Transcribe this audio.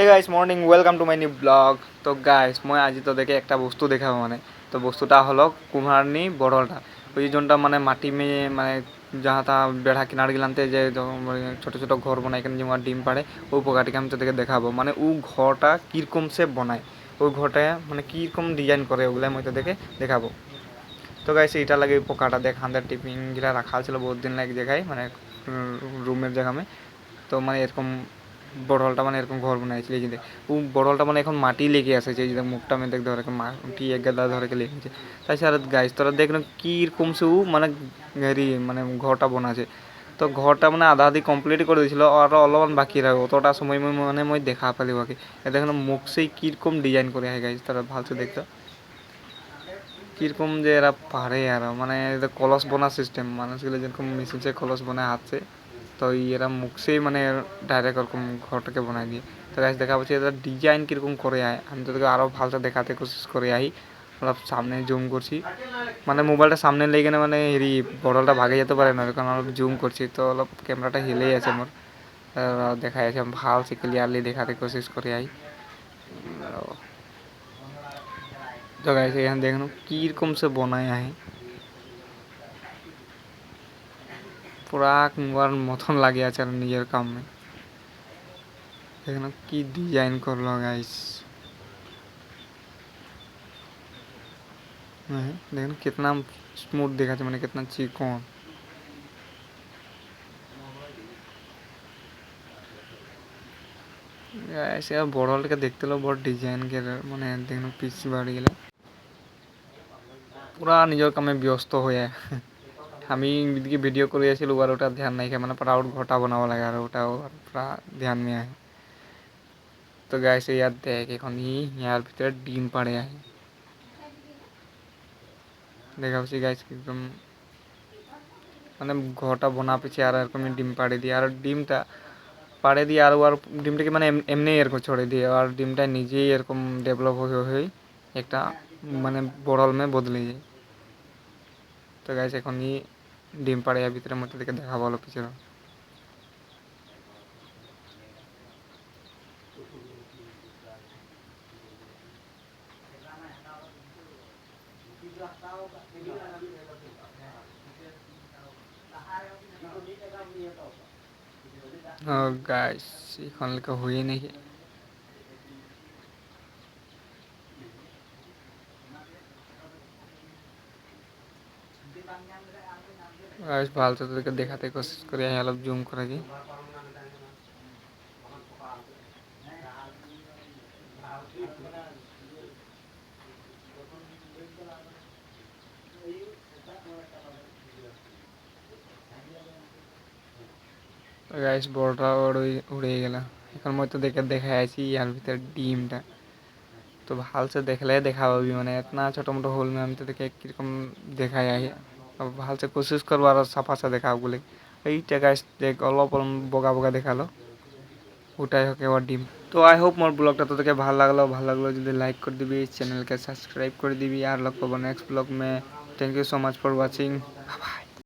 Hey guys morning welcome to my new blog. তো guys মই আজি তোদেরকে একটা বস্তু দেখাবো তো বস্তুটা হলো কুমারনি বড়লটা ওই জনটা মাটি মেয়ে যাহা তা বেড়া কিনার গিলানতে যে ছোটো ছোটো ঘর বানায় এখানে যেমন ডিম পাড়ে ওই পোকাটিকে আমি তোদেরকে দেখাবো ও ঘরটা কীরকম সে বানায় ওই ঘরটা কীরকম ডিজাইন করে ওগুলো আমি তোদেরকে দেখাবো। তো গাইস এইটা লাগে পোকাটা দেখ হাতের টিফিন গিলা রাখা ছিল বহুত দিন এক জায়গায় রুমের জায়গায়। তো এরকম বড়লটা এরকম ঘর বানাইছিল এই যে ও বড়লটা এখন মাটি লেগে আছে যে মুখটা দেখ ধরে মাটি এক গাদা ধরে লেগেছে। তাছাড়া গাইস তোরা দেখ না কীরকম সে ও হেরি ঘরটা বানাছে। তো ঘরটা আধা আধি কমপ্লিট করে দিয়েছিল আর অলপমান বাকি রাখে অতটা সময় মই দেখা পেলি বাকি দেখ মুখ সেই কীরকম ডিজাইন করে হয় গাইস তারা ভালসে দেখতো কীরকম যে এরা পারে আর কলস বোনা সিস্টেম মানুষগুলো যেরকম মেশিন সে কলস বানায় হাতে তো এরা মুখ সেই ডাইরেক্ট ওরকম ঘরটাকে বানাই দিয়ে। তো গাছ দেখা পাচ্ছি এরা ডিজাইন কীরকম করে আয় আমি তোদেরকে আরও ভালো দেখাতে কোশিশ করে আই অলপ সামনে জুম করছি মোবাইলটা সামনে লেগে না হেরি বড়লটা ভাগে যেতে পারে না কারণ অলপ জুম করছি তো অলপ ক্যামেরাটা হিলেই আছে আমার দেখা যাচ্ছে আমি ভালসে ক্লিয়ারলি দেখাতে কোশিশ করে আই। তো গাইস এখানে দেখুন কীরকম সে বনায় আয় পুরা কুমার মতন লাগে আছে আর নিজের কামে দেখুন কি ডিজাইন করলো গাইস দেখুন कितना स्मूथ देखाচ্ছে कितना चिकन ऐसे বড়লটাকে দেখতে হলো বড় ডিজাইন কে দেখুন পিস বাড়ি গেলে পুরা নিজের কামে ব্যস্ত হয়ে আমি এদিকে ভিডিও করে আসছিলো আর ওটা ধ্যান নাই প্রাউড ঘটা বানাবো লাগে আর ওটাও পুরা ধ্যান নিয়ে আয়। তো গাইস ইয়ার দেখ এখন ইয়ার ভিতরে ডিম পাড়ে আয় দেখা হচ্ছে গাইস একদম ঘরটা বোনা পিছিয়ে আর এরকম ডিম পাড়ে দিয়ে আর ডিমটা পাড়ে দিয়ে আর ডিমটাকে এমনি এরকম ছড়ে দিয়ে আর ডিমটা নিজেই এরকম ডেভেলপ হয়ে একটা বড়ল মে বদলে যায়। তো গাইস এখন ডিম পাড়ে ভিতরের মধ্যে থেকে দেখা ভালো পিছনে গাইস এখন লেখা হয়ে নেই গাইস ভালো তো তোদেরকে দেখাতে কোশিশ করি আমি অলপ জুম করে দিই। গাইস বড়টা উড়ে গেল এখন মই তো দেখা আছি ইয়ার ভিতরে ডিমটা তো ভালসে দেখলে দেখা পাবি इतना छोटा मोटा होल में আমি তো দেখে কিরকম দেখায় আই ভালসে কোশিশ করবো আর সাফা সা দেখা বলে এইটা গাইস দেখ অলপ বগা বগা দেখালো ওটাই হোক এবার ডিম। তো আই হোপ মোর ব্লগটা তোদেরকে ভালো লাগলো যদি লাইক করে দিবি চ্যানেলকে সাবস্ক্রাইব করে দিবি আর লগ পাবো নেক্সট ব্লগ में। Thank you so much for watching. Bye bye.